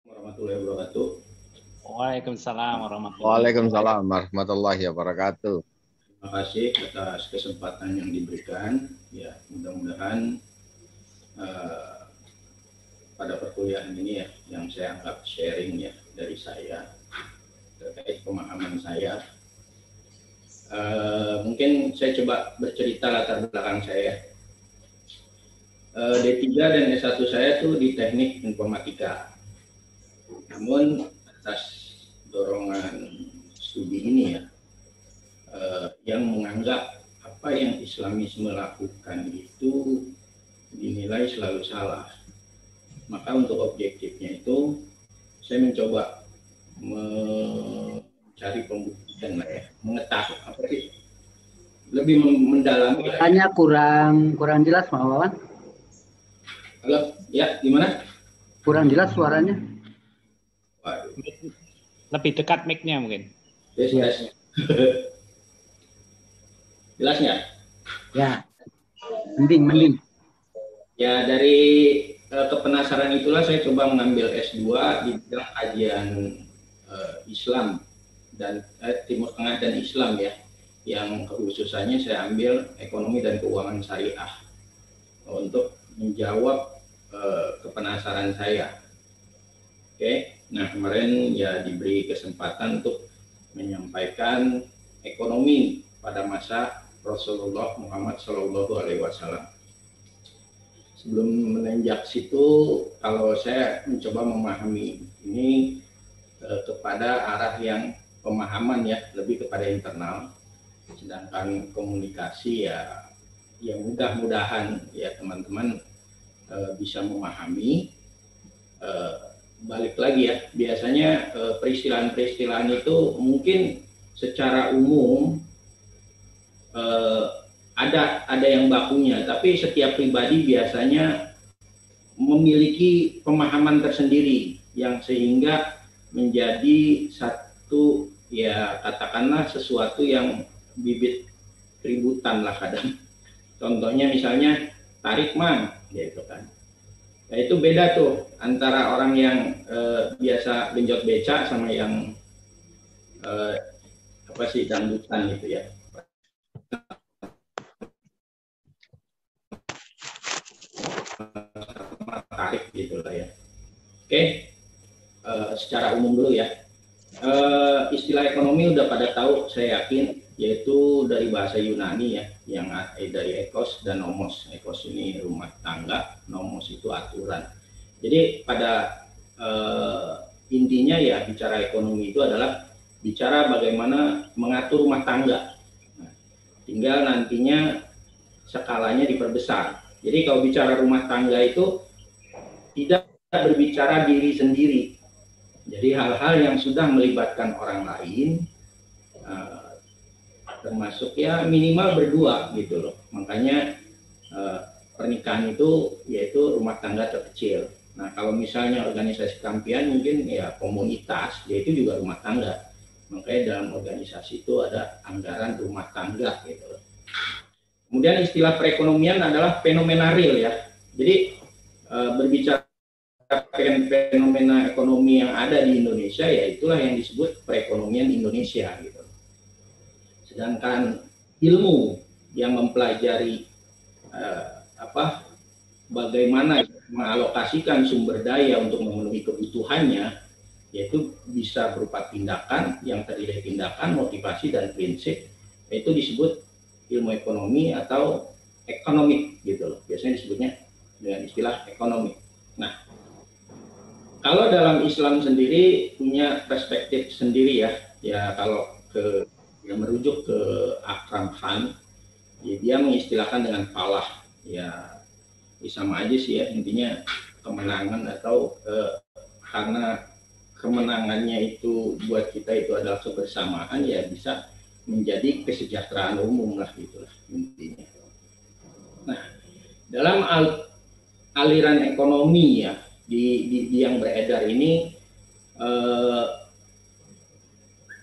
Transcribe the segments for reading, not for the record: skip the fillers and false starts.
Warahmatullahi wabarakatuh. Waalaikumsalam warahmatullahi Waalaikumsalam warahmatullahi wabarakatuh. Terima kasih atas kesempatan yang diberikan. Ya, mudah-mudahan pada perkuliahan ini ya, yang saya anggap sharing ya dari saya terkait pemahaman saya. Mungkin saya coba bercerita latar belakang saya. D3 dan S1 saya tuh di teknik informatika. Namun atas dorongan studi ini ya, yang menganggap apa yang Islamisme lakukan itu dinilai selalu salah. Maka untuk objektifnya itu saya mencoba mencari pembuktian lah ya, mengetahui apa sih, lebih mendalami. Hanya kurang jelas, Pak Wawan. Halo, ya gimana? Kurang jelas suaranya. Waduh. Lebih dekat mic-nya mungkin. Yes. Jelasnya? Ya, mending. Ya, dari kepenasaran itulah saya coba mengambil S2 di bidang kajian Islam dan Timur Tengah dan Islam ya, yang kekhususannya saya ambil ekonomi dan keuangan syariah untuk menjawab kepenasaran saya. Oke, nah kemarin ya diberi kesempatan untuk menyampaikan ekonomi pada masa Rasulullah Muhammad SAW. Sebelum menanjak situ, kalau saya mencoba memahami ini kepada arah yang pemahaman ya, lebih kepada internal, sedangkan komunikasi ya, yang mudah-mudahan ya teman-teman bisa memahami. Balik lagi ya, biasanya peristilahan-peristilahan itu mungkin secara umum ada yang bakunya, tapi setiap pribadi biasanya memiliki pemahaman tersendiri yang sehingga menjadi satu ya, katakanlah sesuatu yang bibit keributan lah kadang. Contohnya misalnya tarik mang, gitu kan. Nah itu beda tuh antara orang yang biasa genjot beca sama yang dangdutan gitu ya. Tarik gitu lah ya. Oke, secara umum dulu ya. Istilah ekonomi udah pada tahu, saya yakin, yaitu dari bahasa Yunani ya, yang dari ekos dan nomos. Ekos ini rumah tangga, nomos itu aturan. Jadi pada intinya ya, bicara ekonomi itu adalah bicara bagaimana mengatur rumah tangga. Nah, tinggal nantinya skalanya diperbesar. Jadi kalau bicara rumah tangga itu tidak berbicara diri sendiri. Jadi hal-hal yang sudah melibatkan orang lain, termasuk ya minimal berdua gitu loh. Makanya pernikahan itu yaitu rumah tangga terkecil. Nah kalau misalnya organisasi kampian mungkin ya komunitas, yaitu juga rumah tangga. Makanya dalam organisasi itu ada anggaran rumah tangga gitu loh. Kemudian istilah perekonomian adalah fenomena real ya. Jadi berbicara fenomena ekonomi yang ada di Indonesia, ya itulah yang disebut perekonomian Indonesia gitu. Sedangkan ilmu yang mempelajari bagaimana mengalokasikan sumber daya untuk memenuhi kebutuhannya, yaitu bisa berupa tindakan yang terdiri dari tindakan, motivasi dan prinsip, yaitu disebut ilmu ekonomi atau ekonomik gitu loh. Biasanya disebutnya dengan istilah ekonomi. Nah, kalau dalam Islam sendiri punya perspektif sendiri ya. Ya kalau yang merujuk ke Akram Khan, ya dia mengistilahkan dengan falah. Ya sama aja sih ya, intinya kemenangan atau karena kemenangannya itu buat kita itu adalah kebersamaan, ya bisa menjadi kesejahteraan umum lah gitulah intinya. Nah, dalam aliran ekonomi ya di yang beredar ini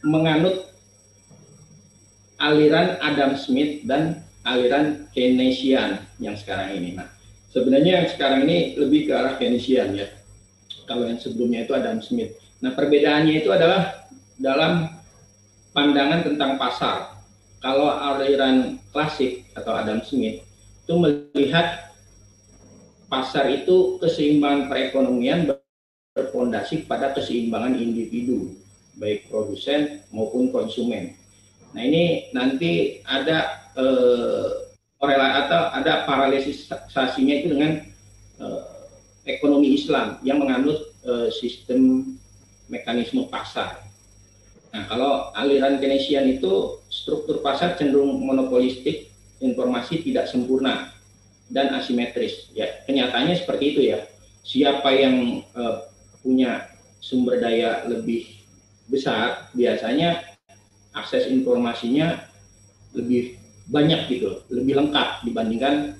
menganut aliran Adam Smith dan aliran Keynesian yang sekarang ini. Nah, sebenarnya yang sekarang ini lebih ke arah Keynesian ya. Kalau yang sebelumnya itu Adam Smith. Nah, perbedaannya itu adalah dalam pandangan tentang pasar. Kalau aliran klasik atau Adam Smith itu melihat pasar itu keseimbangan perekonomian berfondasi pada keseimbangan individu, baik produsen maupun konsumen. Nah, ini nanti ada atau ada paralelisasinya itu dengan ekonomi Islam yang menganut sistem mekanisme pasar. Nah, kalau aliran Keynesian itu struktur pasar cenderung monopolistik, informasi tidak sempurna dan asimetris. Ya, kenyataannya seperti itu ya. Siapa yang punya sumber daya lebih besar, biasanya akses informasinya lebih banyak gitu, lebih lengkap dibandingkan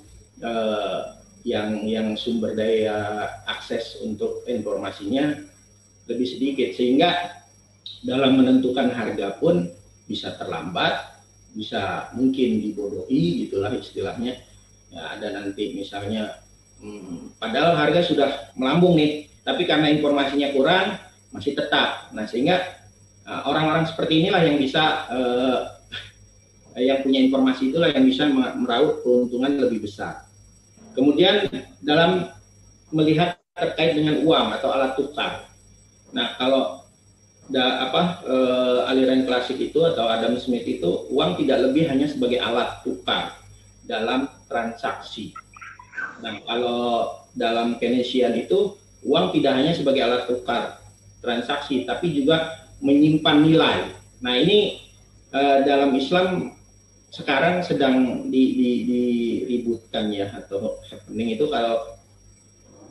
yang sumber daya akses untuk informasinya lebih sedikit, sehingga dalam menentukan harga pun bisa terlambat, bisa mungkin dibodohi gitulah istilahnya. Ya, ada nanti misalnya padahal harga sudah melambung nih, tapi karena informasinya kurang masih tetap. Nah, sehingga orang-orang seperti inilah yang bisa yang punya informasi itulah yang bisa meraup keuntungan lebih besar. Kemudian dalam melihat terkait dengan uang atau alat tukar. Nah, kalau aliran klasik itu atau Adam Smith itu, uang tidak lebih hanya sebagai alat tukar dalam transaksi. Nah, kalau dalam Keynesian itu, uang tidak hanya sebagai alat tukar transaksi, tapi juga menyimpan nilai. Nah, ini dalam Islam sekarang sedang diributkan ya, atau happening itu kalau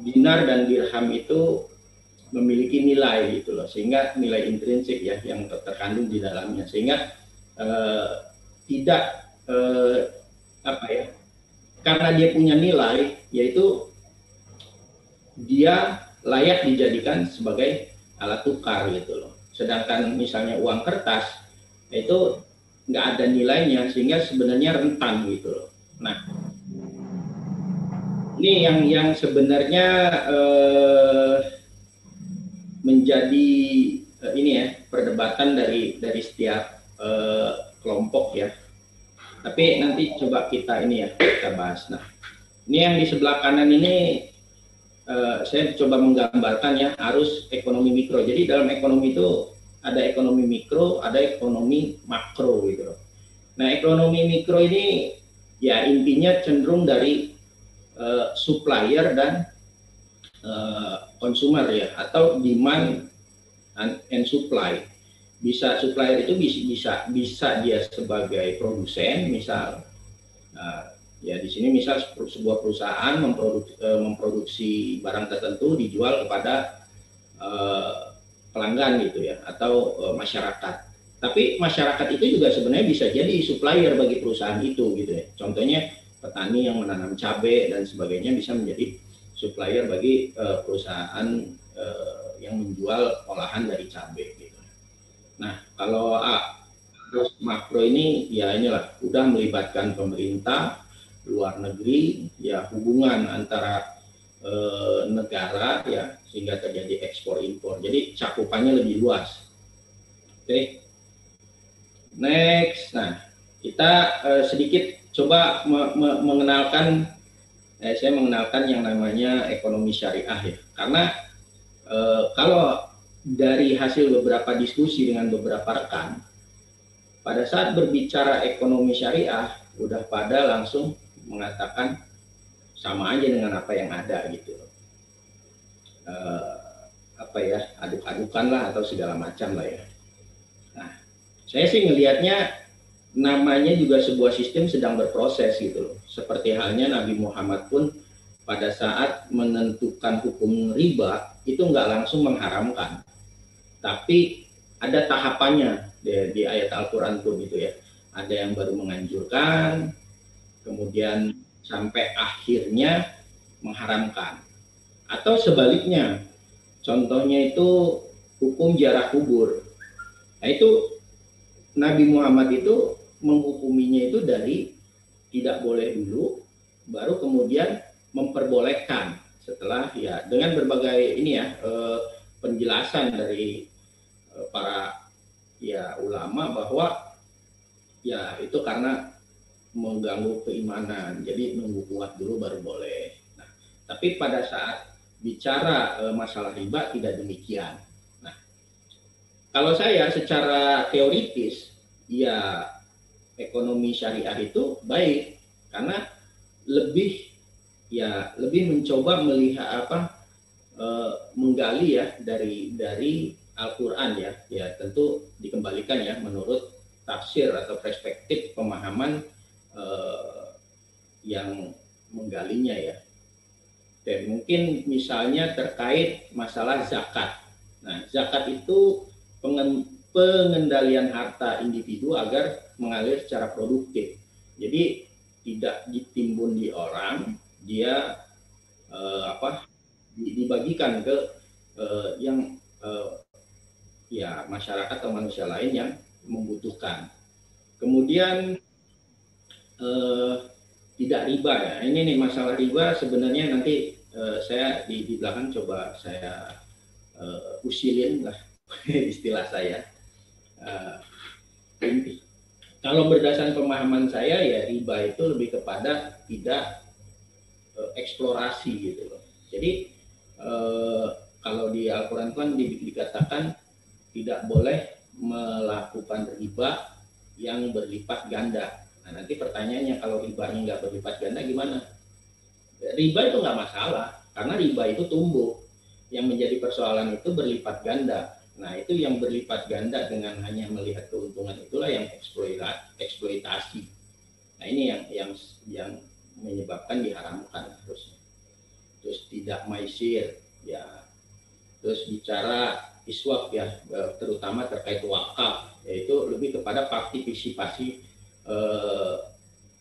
dinar dan dirham itu memiliki nilai gitu loh, sehingga nilai intrinsik ya yang terkandung di dalamnya, sehingga tidak karena dia punya nilai, yaitu dia layak dijadikan sebagai alat tukar gitu loh. Sedangkan misalnya uang kertas itu nggak ada nilainya, sehingga sebenarnya rentan gitu loh. Nah, ini yang sebenarnya menjadi ini ya perdebatan dari setiap kelompok ya. Tapi nanti coba kita bahas. Nah, ini yang di sebelah kanan ini saya coba menggambarkan ya arus ekonomi mikro. Jadi dalam ekonomi itu ada ekonomi mikro, ada ekonomi makro gitu loh. Nah, ekonomi mikro ini ya intinya cenderung dari supplier dan consumer ya, atau demand and supply. Bisa supplier itu bisa dia sebagai produsen, misal ya di sini misal sebuah perusahaan memproduksi barang tertentu dijual kepada pelanggan gitu ya, atau masyarakat. Tapi masyarakat itu juga sebenarnya bisa jadi supplier bagi perusahaan itu gitu ya. Contohnya petani yang menanam cabai dan sebagainya bisa menjadi supplier bagi perusahaan yang menjual olahan dari cabai gitu. Nah, kalau terus makro ini ya inilah udah melibatkan pemerintah, luar negeri, ya hubungan antara negara ya, sehingga terjadi ekspor impor. Jadi cakupannya lebih luas. Oke. Next. Nah, kita sedikit coba mengenalkan saya mengenalkan yang namanya ekonomi syariah ya. Karena kalau dari hasil beberapa diskusi dengan beberapa rekan, pada saat berbicara ekonomi syariah udah pada langsung mengatakan sama aja dengan apa yang ada gitu, aduk-adukan lah atau segala macam lah ya. Nah, saya sih ngelihatnya namanya juga sebuah sistem sedang berproses gitu loh. Seperti halnya Nabi Muhammad pun pada saat menentukan hukum riba itu nggak langsung mengharamkan, tapi ada tahapannya di ayat Al-Quran tuh gitu ya. Ada yang baru menganjurkan, kemudian sampai akhirnya mengharamkan. Atau sebaliknya, contohnya itu hukum jarah kubur. Nah itu Nabi Muhammad itu menghukuminya itu dari tidak boleh dulu, baru kemudian memperbolehkan setelah ya dengan berbagai ini ya penjelasan dari para ya ulama bahwa ya itu karena mengganggu keimanan, jadi nunggu kuat dulu baru boleh. Nah, tapi pada saat bicara masalah riba tidak demikian. Nah, kalau saya secara teoritis ya ekonomi syariah itu baik karena lebih mencoba melihat menggali ya dari Al-Qur'an ya tentu dikembalikan ya menurut tafsir atau perspektif pemahaman yang menggalinya ya. Dan mungkin misalnya terkait masalah zakat. Nah, zakat itu pengendalian harta individu agar mengalir secara produktif. Jadi tidak ditimbun di orang, dia dibagikan ke yang ya masyarakat atau manusia lain yang membutuhkan. Kemudian tidak riba ya. Ini nih masalah riba sebenarnya nanti saya di belakang coba saya usilin lah istilah saya. Kalau berdasarkan pemahaman saya ya riba itu lebih kepada tidak eksplorasi gitu loh. Jadi kalau di Al-Quran kan dikatakan tidak boleh melakukan riba yang berlipat ganda. Nah, nanti pertanyaannya kalau ribanya nggak berlipat ganda gimana? Riba itu nggak masalah, karena riba itu tumbuh. Yang menjadi persoalan itu berlipat ganda. Nah, itu yang berlipat ganda dengan hanya melihat keuntungan itulah yang eksploitasi. Nah, ini yang menyebabkan diharamkan harusnya. Terus tidak maisir, ya. Terus bicara iswaf ya, terutama terkait wakaf, yaitu lebih kepada partisipasi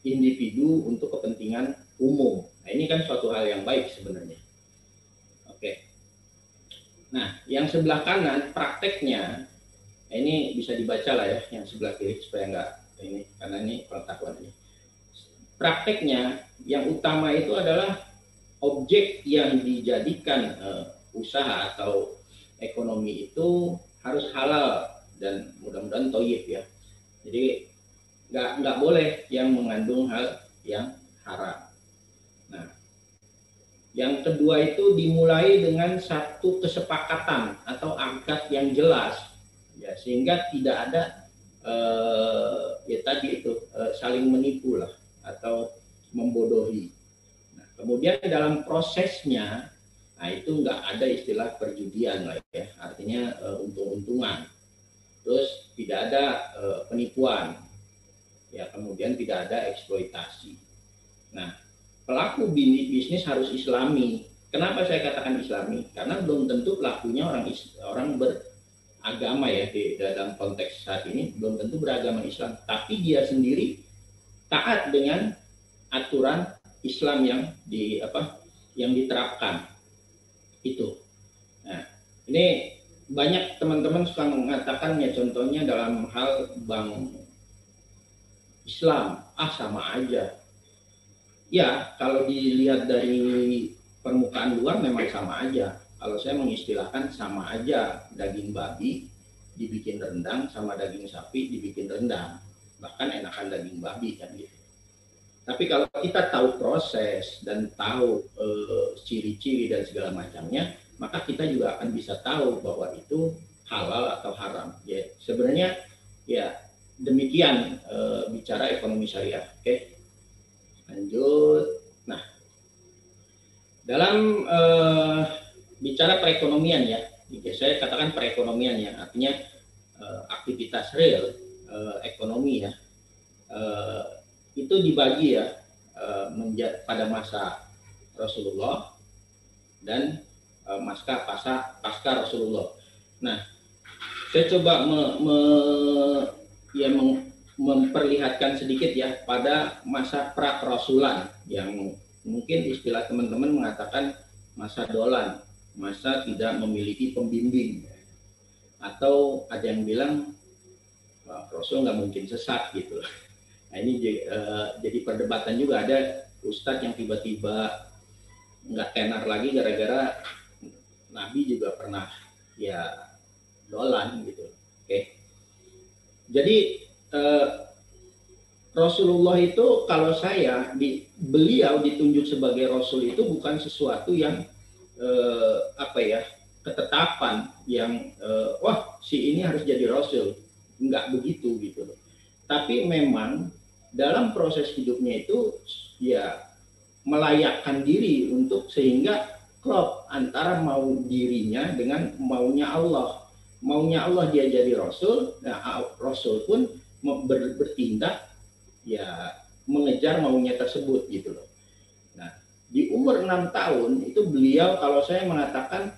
individu untuk kepentingan umum. Nah, ini kan suatu hal yang baik sebenarnya. Oke. Nah, yang sebelah kanan prakteknya, ini bisa dibaca lah ya, yang sebelah kiri supaya nggak ini, karena ini pengetahuan ini. Prakteknya yang utama itu adalah objek yang dijadikan usaha atau ekonomi itu harus halal dan mudah-mudahan thayyib ya. Jadi nggak boleh yang mengandung hal yang haram. Nah, yang kedua itu dimulai dengan satu kesepakatan atau akad yang jelas, ya sehingga tidak ada ya tadi itu saling menipu lah atau membodohi. Nah, kemudian dalam prosesnya, nah itu nggak ada istilah perjudian lah ya, artinya untung-untungan. Terus tidak ada penipuan. Ya, kemudian tidak ada eksploitasi. Nah, pelaku bisnis harus Islami. Kenapa saya katakan Islami? Karena belum tentu pelakunya orang beragama ya di dalam konteks saat ini belum tentu beragama Islam, tapi dia sendiri taat dengan aturan Islam yang diterapkan itu. Nah, ini banyak teman-teman suka mengatakan ya contohnya dalam hal bank Islam, sama aja. Ya, kalau dilihat dari permukaan luar memang sama aja. Kalau saya mengistilahkan sama aja daging babi dibikin rendang sama daging sapi dibikin rendang. Bahkan enakan daging babi kan gitu. Tapi kalau kita tahu proses dan tahu ciri-ciri dan segala macamnya, maka kita juga akan bisa tahu bahwa itu halal atau haram. Ya, sebenarnya ya demikian bicara ekonomi syariah. Oke, lanjut. Nah, dalam bicara perekonomian ya, saya katakan perekonomian ya, artinya aktivitas real ekonomi ya, itu dibagi ya pada masa Rasulullah dan pasca Rasulullah. Nah, saya coba memperlihatkan sedikit ya pada masa pra-rasulan yang mungkin istilah teman-teman mengatakan masa dolan, masa tidak memiliki pembimbing, atau ada yang bilang Rasul nggak mungkin sesat gitu. Nah, ini jadi perdebatan juga, ada ustadz yang tiba-tiba nggak tenar lagi gara-gara Nabi juga pernah ya dolan gitu. Oke. Jadi Rasulullah itu kalau saya beliau ditunjuk sebagai Rasul itu bukan sesuatu yang ketetapan yang wah si ini harus jadi Rasul, nggak begitu gitu loh. Tapi memang dalam proses hidupnya itu ya melayakkan diri untuk sehingga klop antara mau dirinya dengan maunya Allah. Maunya Allah dia jadi Rasul, nah Rasul pun bertindak ya mengejar maunya tersebut gitu loh. Nah, di umur 6 tahun itu beliau, kalau saya mengatakan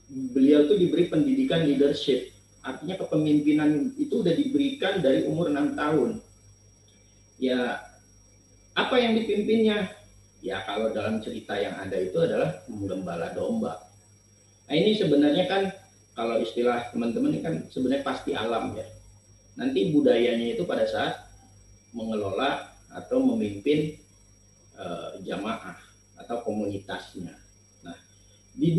beliau itu diberi pendidikan leadership. Artinya kepemimpinan itu udah diberikan dari umur 6 tahun. Ya, apa yang dipimpinnya? Ya, kalau dalam cerita yang ada itu adalah menggembala domba. Nah, ini sebenarnya kan kalau istilah teman-teman ini kan sebenarnya pasti alam ya. Nanti budayanya itu pada saat mengelola atau memimpin jamaah atau komunitasnya. Nah, di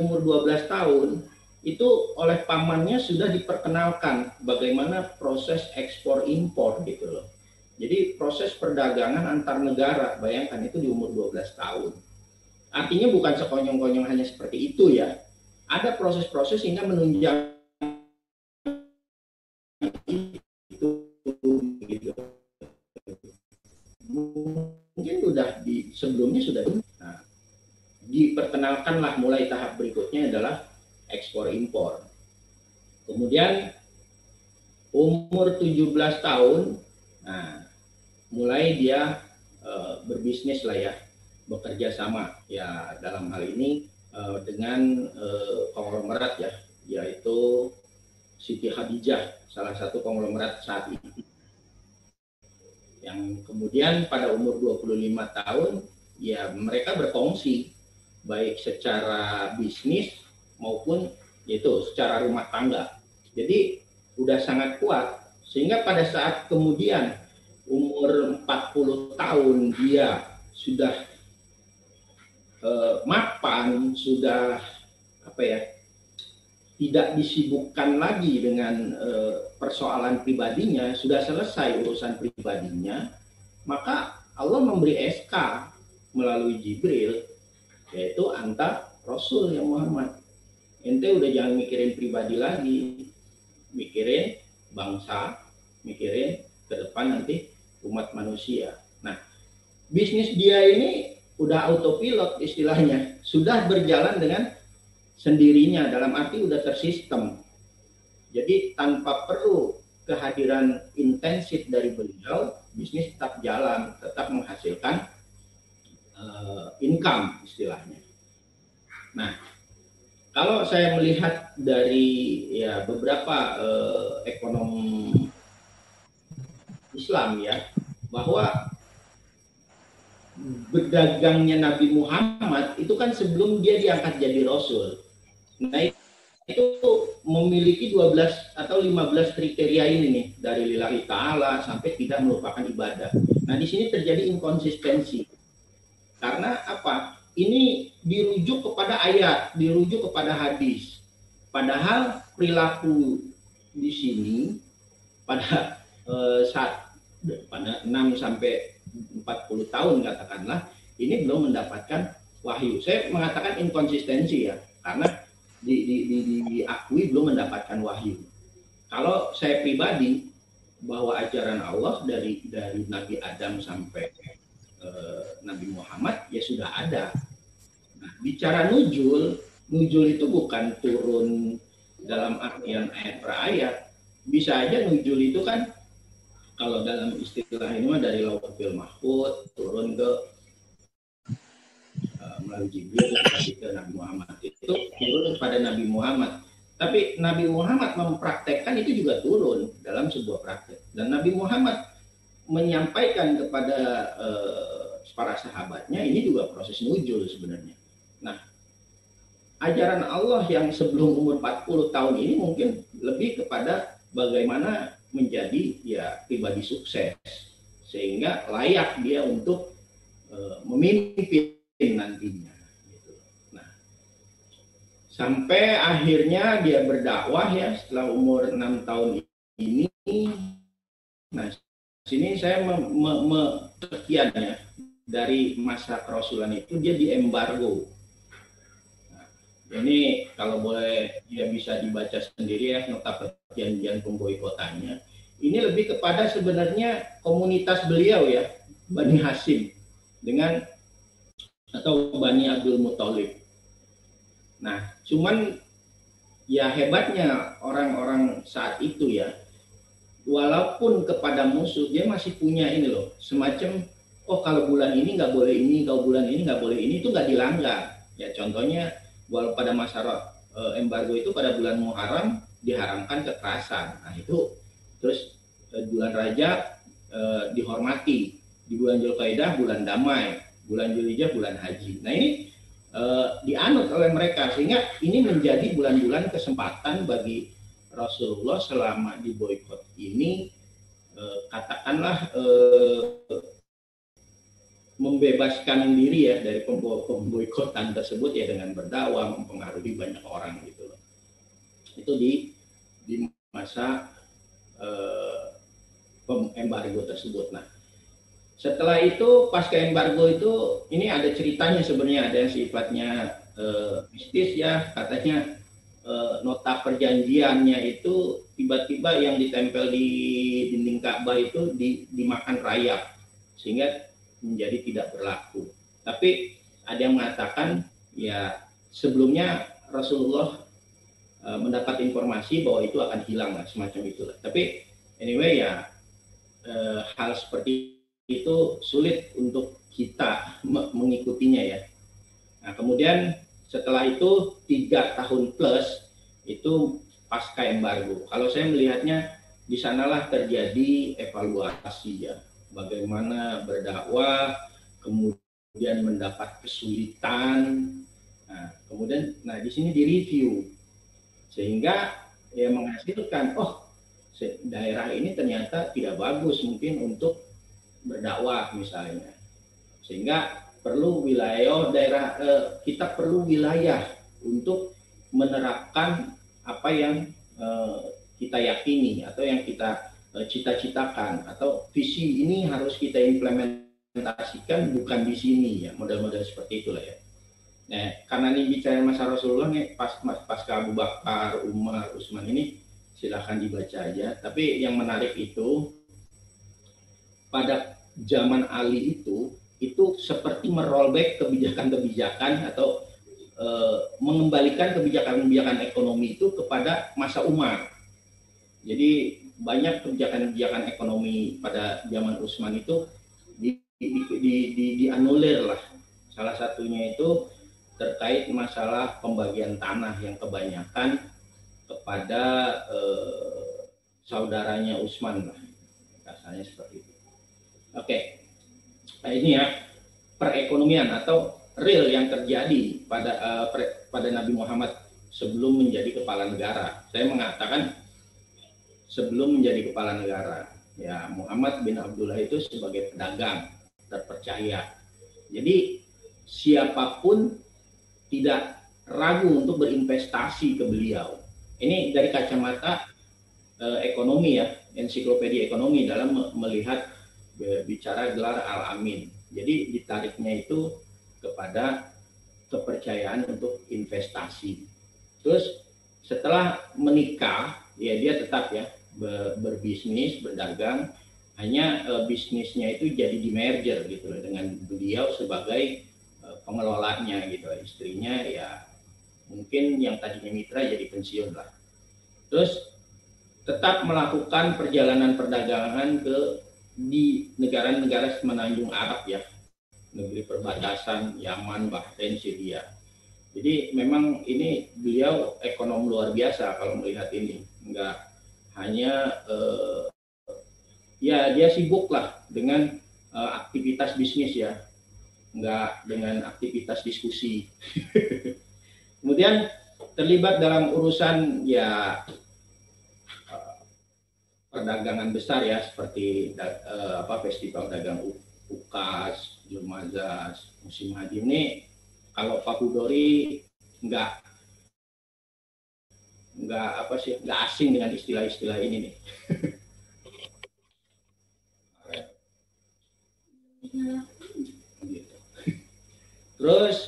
umur 12 tahun itu oleh pamannya sudah diperkenalkan bagaimana proses ekspor impor gitu loh. Jadi proses perdagangan antar negara, bayangkan itu di umur 12 tahun. Artinya bukan sekonyong-konyong hanya seperti itu ya. Ada proses-proses sehingga menunjang itu gitu. Mungkin sebelumnya sudah diperkenalkanlah mulai tahap berikutnya adalah ekspor impor. Kemudian umur 17 tahun mulai dia berbisnis lah ya, bekerja sama ya dalam hal ini dengan konglomerat ya, yaitu Siti Khadijah, salah satu konglomerat saat ini. Yang kemudian pada umur 25 tahun ya mereka berkongsi baik secara bisnis maupun itu secara rumah tangga. Jadi udah sangat kuat sehingga pada saat kemudian umur 40 tahun dia sudah mapan, sudah tidak disibukkan lagi dengan persoalan pribadinya, sudah selesai urusan pribadinya, maka Allah memberi SK melalui Jibril, yaitu anta Rasul ya Muhammad. Ente udah jangan mikirin pribadi lagi, mikirin bangsa, mikirin ke depan nanti umat manusia. Nah, bisnis dia ini udah autopilot istilahnya, sudah berjalan dengan sendirinya, dalam arti udah tersistem. Jadi tanpa perlu kehadiran intensif dari beliau, bisnis tetap jalan, tetap menghasilkan income istilahnya. Nah, kalau saya melihat dari ya beberapa ekonom Islam ya, bahwa berdagangnya Nabi Muhammad itu kan sebelum dia diangkat jadi Rasul. Nah, itu memiliki 12 atau 15 kriteria ini nih, dari lillahi ta'ala sampai tidak melupakan ibadah. Nah, di sini terjadi inkonsistensi. Karena apa? Ini dirujuk kepada ayat, dirujuk kepada hadis. Padahal perilaku di sini pada pada 6 sampai 40 tahun katakanlah, ini belum mendapatkan wahyu. Saya mengatakan inkonsistensi ya, karena diakui belum mendapatkan wahyu. Kalau saya pribadi, bahwa ajaran Allah dari Nabi Adam sampai Nabi Muhammad ya sudah ada. Nah, bicara nujul itu bukan turun dalam artian ayat per ayat. Bisa aja nujul itu kan kalau dalam istilah ini mah dari Lauhul Mahfuz turun ke melalui Jibril ke Nabi Muhammad, itu turun kepada Nabi Muhammad. Tapi Nabi Muhammad mempraktekkan itu juga turun dalam sebuah praktek. Dan Nabi Muhammad menyampaikan kepada para sahabatnya, ini juga proses nujul sebenarnya. Nah, ajaran Allah yang sebelum umur 40 tahun ini mungkin lebih kepada bagaimana menjadi ya pribadi sukses, sehingga layak dia untuk memimpin nantinya. Sampai akhirnya dia berdakwah ya setelah umur 6 tahun ini. Nah, sini saya sekian ya dari masa kerasulan itu dia diembargo. Nah, ini kalau boleh ya bisa dibaca sendiri ya nota perjanjian pemboikotannya. Ini lebih kepada sebenarnya komunitas beliau ya, Bani Hashim dengan atau Bani Abdul Muthalib. Nah, cuman ya hebatnya orang-orang saat itu ya, walaupun kepada musuh dia masih punya ini loh, semacam oh kalau bulan ini nggak boleh ini, kalau bulan ini nggak boleh ini, itu nggak dilanggar. Ya contohnya, walau pada masa embargo itu pada bulan Muharram diharamkan kekerasan. Nah itu terus bulan Rajab dihormati, di bulan Dzulqa'dah bulan damai, bulan Dzulhijjah bulan haji. Nah ini dianut oleh mereka, sehingga ini menjadi bulan-bulan kesempatan bagi Rasulullah selama di boikot ini, katakanlah membebaskan diri ya dari pemboikotan tersebut ya dengan berdakwah, mempengaruhi banyak orang gitu loh. Itu di masa embargo tersebut. Nah, setelah itu pasca embargo itu ini ada ceritanya sebenarnya, ada yang sifatnya mistis ya, katanya nota perjanjiannya itu tiba-tiba yang ditempel di dinding Ka'bah itu dimakan rayap sehingga menjadi tidak berlaku. Tapi ada yang mengatakan ya sebelumnya Rasulullah mendapat informasi bahwa itu akan hilang lah, semacam itulah. Tapi anyway ya hal seperti itu sulit untuk kita mengikutinya ya. Nah kemudian setelah itu 3 tahun plus itu pasca embargo. Kalau saya melihatnya di sanalah terjadi evaluasi ya, bagaimana berdakwah, kemudian mendapat kesulitan. Nah kemudian di sini direview sehingga ya menghasilkan daerah ini ternyata tidak bagus mungkin untuk berdakwah misalnya, sehingga perlu daerah kita perlu wilayah untuk menerapkan apa yang kita yakini atau yang kita cita-citakan, atau visi ini harus kita implementasikan bukan di sini ya, model-model seperti itulah ya. Nah karena ini bicara masa Rasulullah nih, pasca Abu Bakar, Umar, Utsman ini silahkan dibaca aja. Tapi yang menarik itu pada zaman Ali itu seperti merollback kebijakan-kebijakan atau mengembalikan kebijakan-kebijakan ekonomi itu kepada masa Umar. Jadi banyak kebijakan-kebijakan ekonomi pada zaman Utsman itu dianulir lah. Salah satunya itu terkait masalah pembagian tanah yang kebanyakan kepada saudaranya Utsman lah, kasarnya seperti itu. Oke, nah ini ya perekonomian atau real yang terjadi pada Nabi Muhammad sebelum menjadi kepala negara. Saya mengatakan sebelum menjadi kepala negara, ya Muhammad bin Abdullah itu sebagai pedagang terpercaya. Jadi siapapun tidak ragu untuk berinvestasi ke beliau. Ini dari kacamata ekonomi ya, ensiklopedia ekonomi dalam melihat bicara gelar Al-Amin. Jadi ditariknya itu kepada kepercayaan untuk investasi. Terus setelah menikah ya dia tetap ya berbisnis, berdagang, hanya bisnisnya itu jadi di merger gitu dengan beliau sebagai pengelolanya gitu. Istrinya ya mungkin yang tadinya mitra jadi pensiun lah. Terus tetap melakukan perjalanan perdagangan di negara-negara semenanjung Arab ya, negeri perbatasan Yaman, Bahrain, Syria. Jadi memang ini beliau ekonom luar biasa kalau melihat ini. Enggak hanya ya dia sibuk lah dengan aktivitas bisnis ya, enggak dengan aktivitas diskusi. Kemudian terlibat dalam urusan ya perdagangan besar ya, seperti festival dagang UKAS, Jumazas, musim haji ini. Kalau Pak Hudori enggak nggak asing dengan istilah-istilah ini nih. Gitu. Terus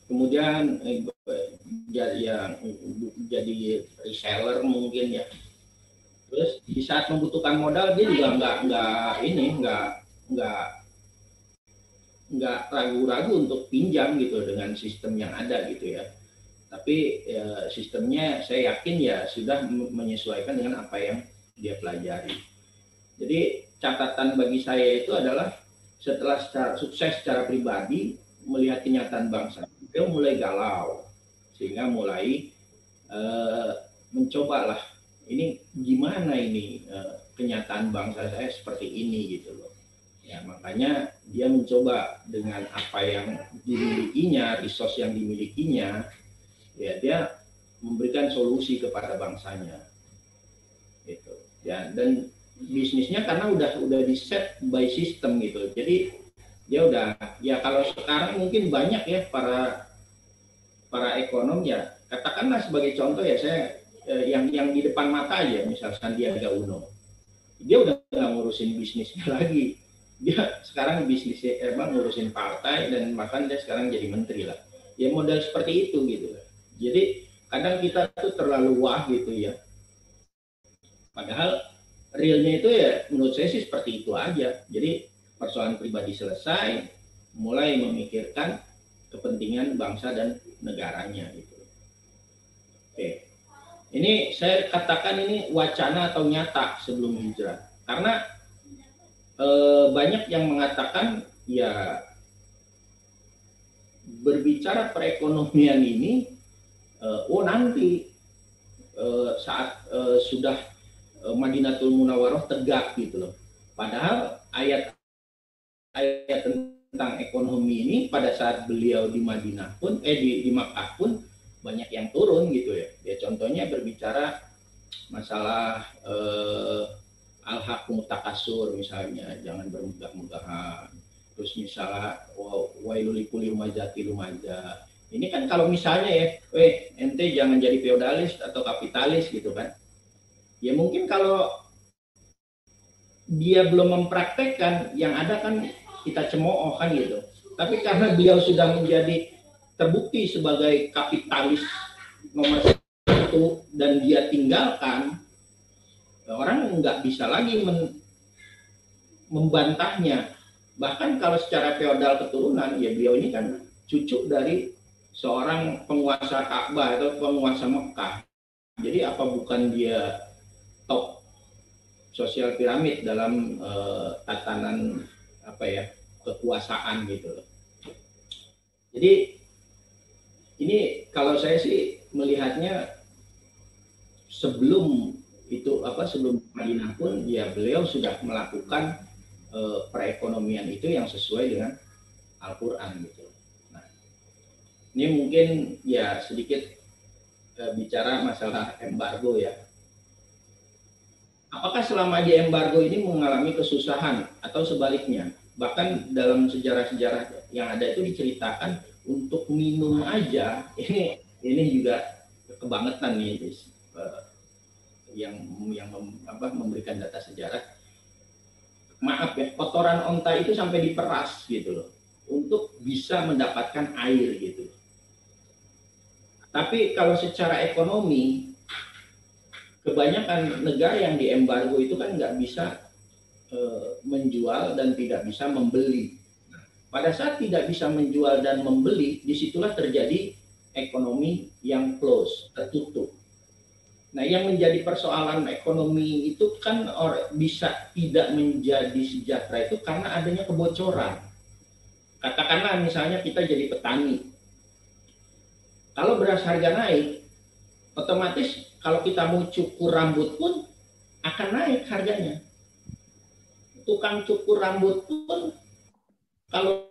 kemudian jadi reseller mungkin ya. Terus di saat membutuhkan modal dia juga nggak ragu-ragu untuk pinjam gitu dengan sistem yang ada gitu ya. Tapi sistemnya saya yakin ya sudah menyesuaikan dengan apa yang dia pelajari. Jadi catatan bagi saya itu adalah setelah sukses secara pribadi melihat kenyataan bangsa, dia mulai galau sehingga mulai mencobalah ini gimana ini kenyataan bangsa saya seperti ini gitu loh. Ya, makanya dia mencoba dengan apa yang dimilikinya, resource yang dimilikinya, ya dia memberikan solusi kepada bangsanya. Gitu. Ya, dan bisnisnya karena udah di set by system gitu. Jadi dia udah ya kalau sekarang mungkin banyak ya para ekonom ya, katakanlah sebagai contoh ya saya yang di depan mata aja misal Sandiaga Uno. Dia udah nggak ngurusin bisnisnya lagi. Dia sekarang bisnisnya ngurusin partai dan bahkan dia sekarang jadi menteri lah. Ya model seperti itu gitu. Jadi kadang kita tuh terlalu wah gitu ya. Padahal realnya itu ya menurut saya sih seperti itu aja. Jadi persoalan pribadi selesai, mulai memikirkan kepentingan bangsa dan negaranya gitu. Oke. Ini saya katakan ini wacana atau nyata sebelum hijrah. Karena banyak yang mengatakan ya berbicara perekonomian ini nanti saat sudah Madinatul Munawwaroh tegak gitu loh. Padahal ayat tentang ekonomi ini pada saat beliau di Madinah pun di Makkah pun banyak yang turun gitu ya. Ya contohnya berbicara masalah al-haqqu takasur misalnya, jangan bermegah-megahan. Terus misalnya wailul likulli humazatil lumazah. Ini kan kalau misalnya ya, ente jangan jadi feodalis atau kapitalis gitu kan. Ya mungkin kalau dia belum mempraktekkan, yang ada kan kita cemooh kan gitu. Tapi karena beliau sudah menjadi terbukti sebagai kapitalis nomor satu dan dia tinggalkan, orang nggak bisa lagi membantahnya. Bahkan kalau secara feodal keturunan, ya beliau ini kan cucu dari seorang penguasa Ka'bah atau penguasa Mekah. Jadi apa bukan dia top sosial piramid dalam tatanan kekuasaan gitu loh. Jadi ini kalau saya sih melihatnya sebelum Madinah pun ya beliau sudah melakukan perekonomian itu yang sesuai dengan Al-Qur'an gitu. Nah, ini mungkin ya sedikit bicara masalah embargo ya. Apakah selama di embargo ini mengalami kesusahan atau sebaliknya? Bahkan dalam sejarah-sejarah yang ada itu diceritakan untuk minum aja ini juga kebangetan nih yang memberikan data sejarah. Maaf ya, kotoran onta itu sampai diperas gitu loh untuk bisa mendapatkan air gitu. Tapi kalau secara ekonomi kebanyakan negara yang diembargo itu kan nggak bisa menjual dan tidak bisa membeli. Pada saat tidak bisa menjual dan membeli, disitulah terjadi ekonomi yang close, tertutup. Nah, yang menjadi persoalan ekonomi itu kan bisa tidak menjadi sejahtera itu karena adanya kebocoran. Katakanlah misalnya kita jadi petani. Kalau beras harga naik, otomatis kalau kita mau cukur rambut pun akan naik harganya. Tukang cukur rambut pun kalau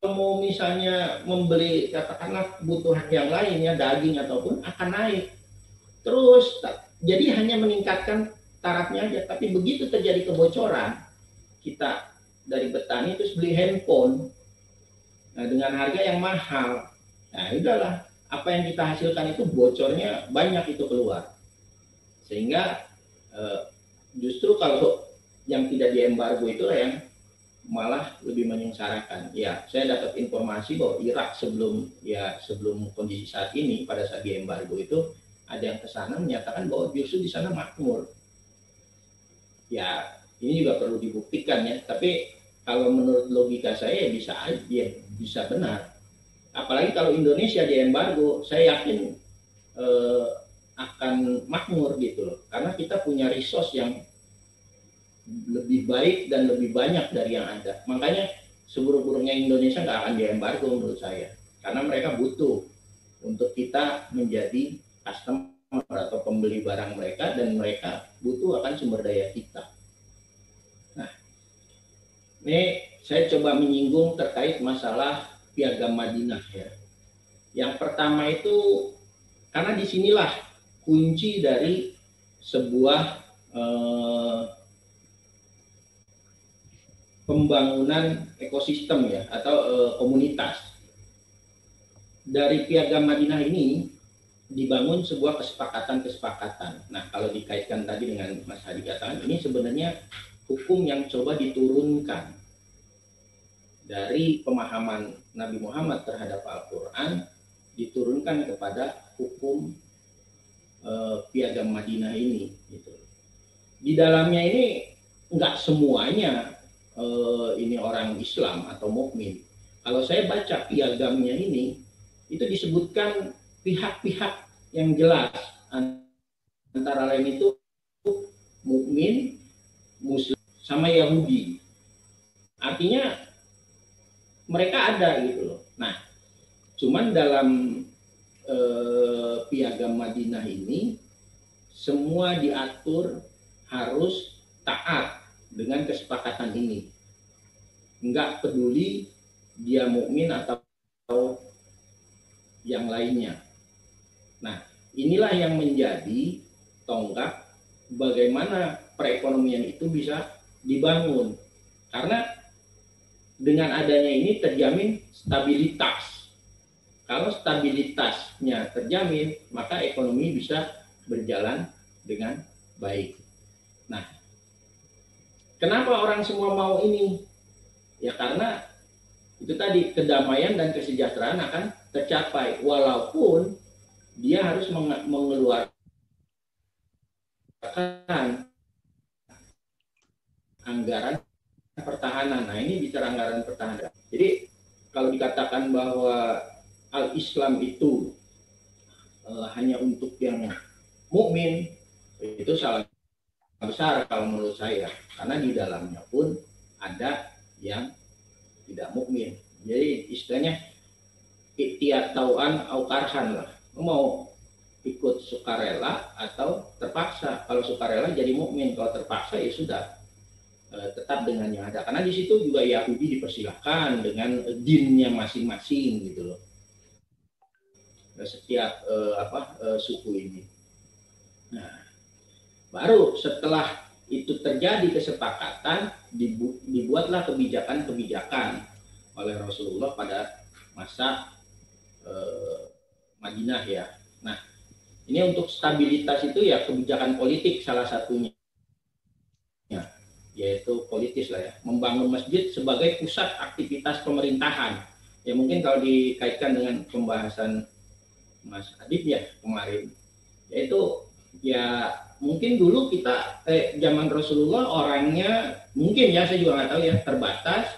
mau misalnya membeli katakanlah kebutuhan yang lain ya daging ataupun akan naik. Terus jadi hanya meningkatkan tarafnya aja, tapi begitu terjadi kebocoran, kita dari petani terus beli handphone dengan harga yang mahal. Nah, udahlah, apa yang kita hasilkan itu bocornya banyak itu keluar. Sehingga justru kalau yang tidak diembargo itulah yang malah lebih menyengsarakan. Ya, saya dapat informasi bahwa Irak sebelum kondisi saat ini, pada saat diembargo itu ada yang ke sana menyatakan bahwa justru di sana makmur. Ya, ini juga perlu dibuktikan ya. Tapi kalau menurut logika saya bisa benar. Apalagi kalau Indonesia diembargo, saya yakin akan makmur gitu loh. Karena kita punya resource yang lebih baik dan lebih banyak dari yang ada. Makanya seburuk-buruknya Indonesia nggak akan diembargo menurut saya. Karena mereka butuh untuk kita menjadi customer atau pembeli barang mereka, dan mereka butuh akan sumber daya kita. Nah, ini saya coba menyinggung terkait masalah Piagam Madinah ya. Yang pertama itu, karena disinilah kunci dari sebuah pembangunan ekosistem ya, atau komunitas. Dari Piagam Madinah ini dibangun sebuah kesepakatan. Nah, kalau dikaitkan tadi dengan Mas Hadi katakan, ini sebenarnya hukum yang coba diturunkan dari pemahaman Nabi Muhammad terhadap Al-Quran, diturunkan kepada hukum Piagam Madinah ini. Gitu. Di dalamnya ini nggak semuanya ini orang Islam atau mukmin. Kalau saya baca piagamnya ini, itu disebutkan pihak-pihak yang jelas, antara lain itu mukmin, Muslim, sama Yahudi. Artinya mereka ada gitu loh. Nah, cuman dalam Piagam Madinah ini semua diatur harus taat dengan kesepakatan ini. Enggak peduli dia mukmin atau yang lainnya. Nah, inilah yang menjadi tonggak bagaimana perekonomian itu bisa dibangun. Karena dengan adanya ini terjamin stabilitas. Kalau stabilitasnya terjamin, maka ekonomi bisa berjalan dengan baik. Nah, kenapa orang semua mau ini? Ya karena itu tadi, kedamaian dan kesejahteraan akan tercapai walaupun dia harus mengeluarkan anggaran pertahanan. Nah, ini bicara anggaran pertahanan. Jadi kalau dikatakan bahwa al-Islam itu hanya untuk yang mukmin, itu salah besar kalau menurut saya, karena di dalamnya pun ada yang tidak mukmin. Jadi istilahnya ikhtiar tauan au karhan lah, mau ikut sukarela atau terpaksa. Kalau sukarela jadi mukmin, kalau terpaksa ya sudah tetap dengan yang ada. Karena di situ juga Yahudi dipersilahkan dengan dinnya masing-masing gitu loh. Setiap suku ini. Nah, baru setelah itu terjadi kesepakatan, dibuatlah kebijakan-kebijakan oleh Rasulullah pada masa Madinah ya. Nah, ini untuk stabilitas itu ya kebijakan politik salah satunya, yaitu politis lah ya, membangun masjid sebagai pusat aktivitas pemerintahan. Ya mungkin kalau dikaitkan dengan pembahasan Mas Adib ya kemarin, yaitu ya mungkin dulu kita zaman Rasulullah orangnya mungkin ya, saya juga nggak tahu ya, terbatas,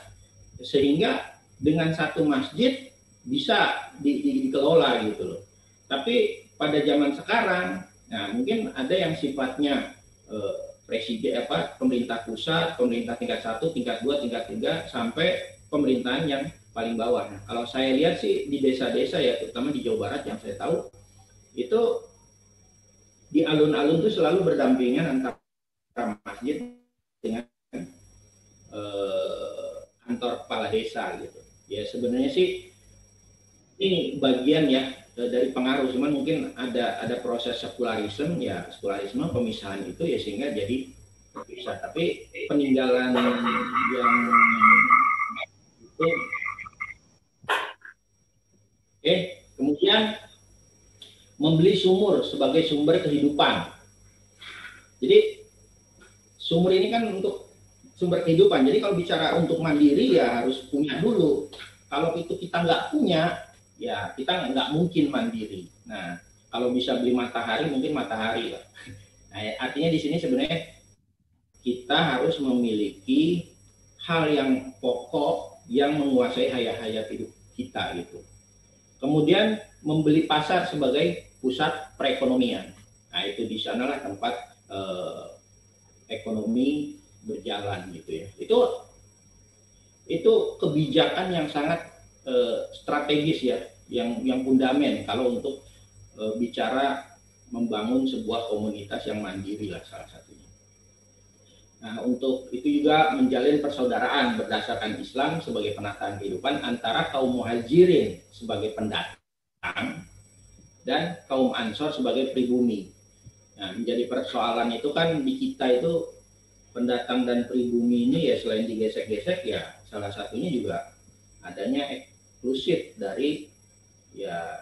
sehingga dengan satu masjid bisa dikelola gitu loh. Tapi pada zaman sekarang, nah mungkin ada yang sifatnya presiden pemerintah pusat, pemerintah tingkat 1, tingkat 2, tingkat 3 sampai pemerintahan yang paling bawah. Nah, kalau saya lihat sih di desa-desa ya, terutama di Jawa Barat yang saya tahu, itu di alun-alun itu selalu berdampingan antara masjid dengan kantor kepala desa gitu. Ya sebenarnya sih ini bagian ya dari pengaruh, cuman mungkin ada proses sekularisme ya, sekularisme pemisahan itu ya sehingga jadi terpisah. Tapi peninggalan yang itu sumur sebagai sumber kehidupan. Jadi sumur ini kan untuk sumber kehidupan. Jadi kalau bicara untuk mandiri ya harus punya dulu. Kalau itu kita nggak punya, ya kita nggak mungkin mandiri. Nah, kalau bisa beli matahari, mungkin matahari lah. Nah, artinya di sini sebenarnya kita harus memiliki hal yang pokok yang menguasai hayat hidup kita gitu. Kemudian membeli pasar sebagai pusat perekonomian. Nah, itu di sanalah tempat ekonomi berjalan gitu ya. Itu kebijakan yang sangat strategis ya, yang fundamental kalau untuk bicara membangun sebuah komunitas yang mandiri lah salah satunya. Nah, untuk itu juga menjalin persaudaraan berdasarkan Islam sebagai penataan kehidupan antara kaum muhajirin sebagai pendatang dan kaum ansor sebagai pribumi. Nah, menjadi persoalan itu kan di kita itu pendatang dan pribumi ini ya selain digesek-gesek ya salah satunya juga adanya eksklusif dari ya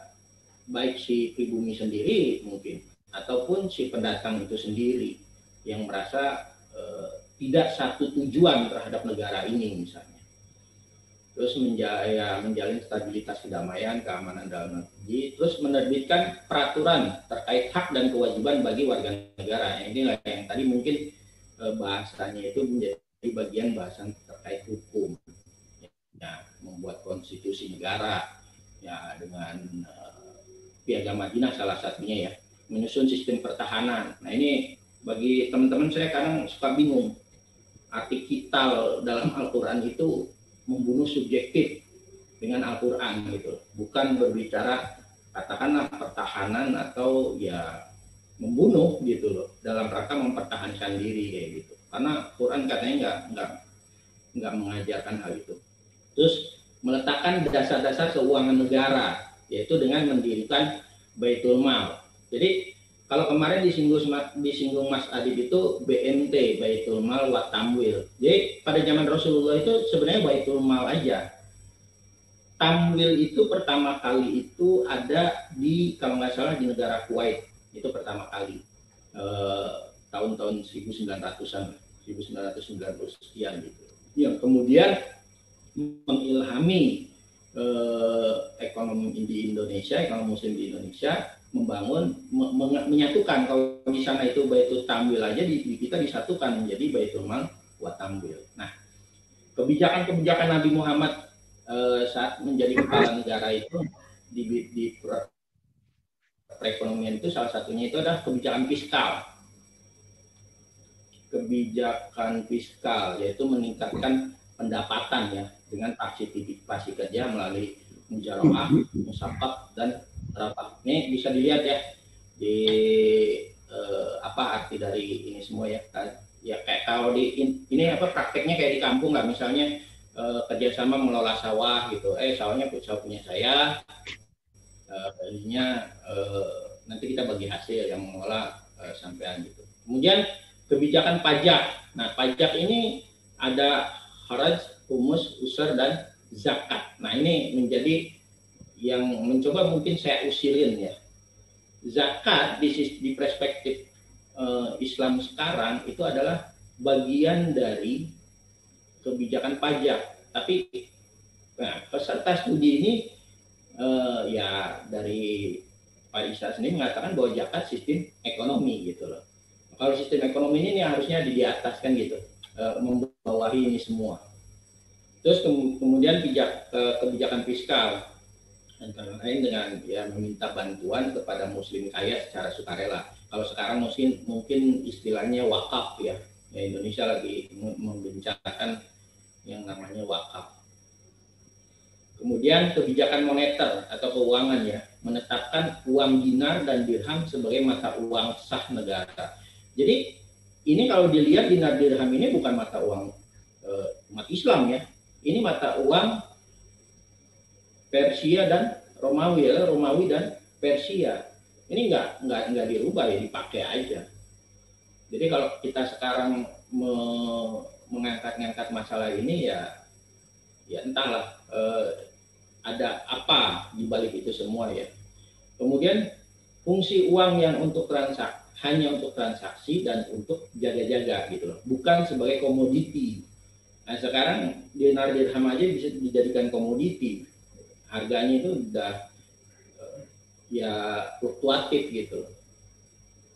baik si pribumi sendiri mungkin ataupun si pendatang itu sendiri yang merasa tidak satu tujuan terhadap negara ini misalnya. Terus menjalin stabilitas kedamaian, keamanan dalam negeri, terus menerbitkan peraturan terkait hak dan kewajiban bagi warga negara. Inilah yang tadi mungkin bahasanya itu menjadi bagian bahasan terkait hukum. Ya, membuat konstitusi negara ya dengan Piagam Madinah salah satunya ya, menyusun sistem pertahanan. Nah, ini bagi teman-teman saya kadang suka bingung. Arti vital dalam Al-Qur'an itu membunuh subjektif dengan Al-Quran gitu, bukan berbicara katakanlah pertahanan atau ya membunuh gitu loh dalam rangka mempertahankan diri kayak gitu, karena Quran katanya nggak mengajarkan hal itu. Terus meletakkan dasar-dasar keuangan negara yaitu dengan mendirikan Baitul Mal. Jadi kalau kemarin disinggung Mas Adib itu BMT, Baitul Mal wa Tamwil. Jadi pada zaman Rasulullah itu sebenarnya Baitul Mal aja. Tamwil itu pertama kali itu ada di kalau nggak salah di negara Kuwait. Itu pertama kali. Tahun-tahun 1900-an, 1990 sekian gitu. Yang kemudian mengilhami ekonomi di Indonesia, ekonomi muslim di Indonesia membangun, menyatukan. Kalau di sana itu Baitul Tamwil aja, di kita disatukan menjadi Baitul Mal wa Tamwil. Nah, kebijakan-kebijakan Nabi Muhammad saat menjadi kepala negara itu di perekonomian itu salah satunya itu adalah kebijakan fiskal. Kebijakan fiskal yaitu meningkatkan pendapatan ya dengan partisipasi kerja melalui mujarabah, musyawarah dan rapat. Ini bisa dilihat ya di apa arti dari ini semua ya. Ya kayak kalau di ini apa prakteknya kayak di kampung nggak, misalnya kerjasama mengelola sawah gitu. Sawahnya punya saya, ininya nanti kita bagi hasil yang mengelola sampean gitu. Kemudian kebijakan pajak. Nah, pajak ini ada haraj, humus, usur dan zakat. Nah, ini menjadi yang mencoba mungkin saya usilin ya. Zakat di perspektif Islam sekarang itu adalah bagian dari kebijakan pajak. Tapi nah, peserta studi ini ya dari Pak Isa sendiri mengatakan bahwa zakat sistem ekonomi gitu loh. Kalau sistem ekonomi ini harusnya di ataskan gitu, membawahi ini semua. Terus kemudian kebijakan fiskal antara lain dengan ya meminta bantuan kepada muslim kaya secara sukarela. Kalau sekarang mungkin istilahnya wakaf ya. Indonesia lagi membencanakan yang namanya wakaf. Kemudian kebijakan moneter atau keuangan ya, menetapkan uang dinar dan dirham sebagai mata uang sah negara. Jadi ini kalau dilihat dinar dirham ini bukan mata uang umat Islam ya. Ini mata uang Persia dan Romawi ya, Romawi dan Persia. Ini nggak dirubah ya, dipakai aja. Jadi kalau kita sekarang mengangkat masalah ini ya entahlah ada apa di balik itu semua ya. Kemudian fungsi uang yang untuk transaksi hanya untuk transaksi dan untuk jaga-jaga gitu loh, bukan sebagai komoditi. Nah sekarang dinar dirham aja bisa dijadikan komoditi, harganya itu udah ya fluktuatif gitu.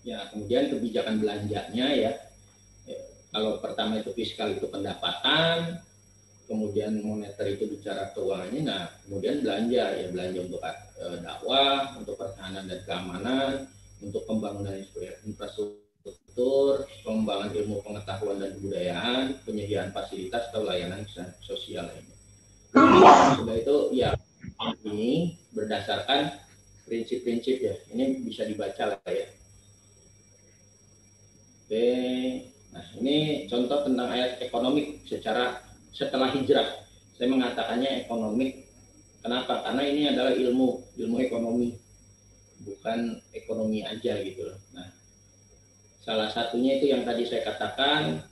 Ya kemudian kebijakan belanjanya ya, kalau pertama itu fiskal itu pendapatan, kemudian moneter itu bicara keuangannya, nah kemudian belanja ya belanja untuk dakwah, untuk pertahanan dan keamanan, untuk pembangunan infrastruktur, pengembangan ilmu pengetahuan dan kebudayaan, penyediaan fasilitas atau layanan sosial lainnya. Sudah itu ya ini berdasarkan prinsip-prinsip ya, ini bisa dibaca lah ya. Oke, nah ini contoh tentang ayat ekonomi setelah hijrah. Saya mengatakannya ekonomi. Kenapa? Karena ini adalah ilmu ekonomi, bukan ekonomi aja gitu loh. Nah, salah satunya itu yang tadi saya katakan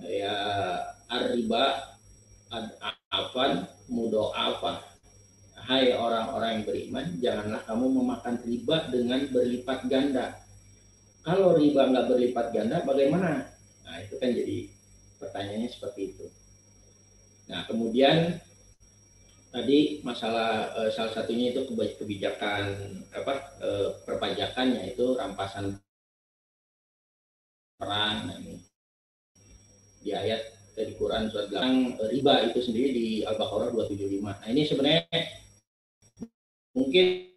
ya ar-riba ad-afan mudha'afah. Hai orang-orang yang beriman, janganlah kamu memakan riba dengan berlipat ganda. Kalau riba nggak berlipat ganda, bagaimana? Nah, itu kan jadi pertanyaannya seperti itu. Nah, kemudian tadi masalah salah satunya itu kebijakan perpajakan, yaitu rampasan perang. Nah, ini di ayat di Quran surat 8 riba itu sendiri di Al-Baqarah 275. Nah, ini sebenarnya mungkin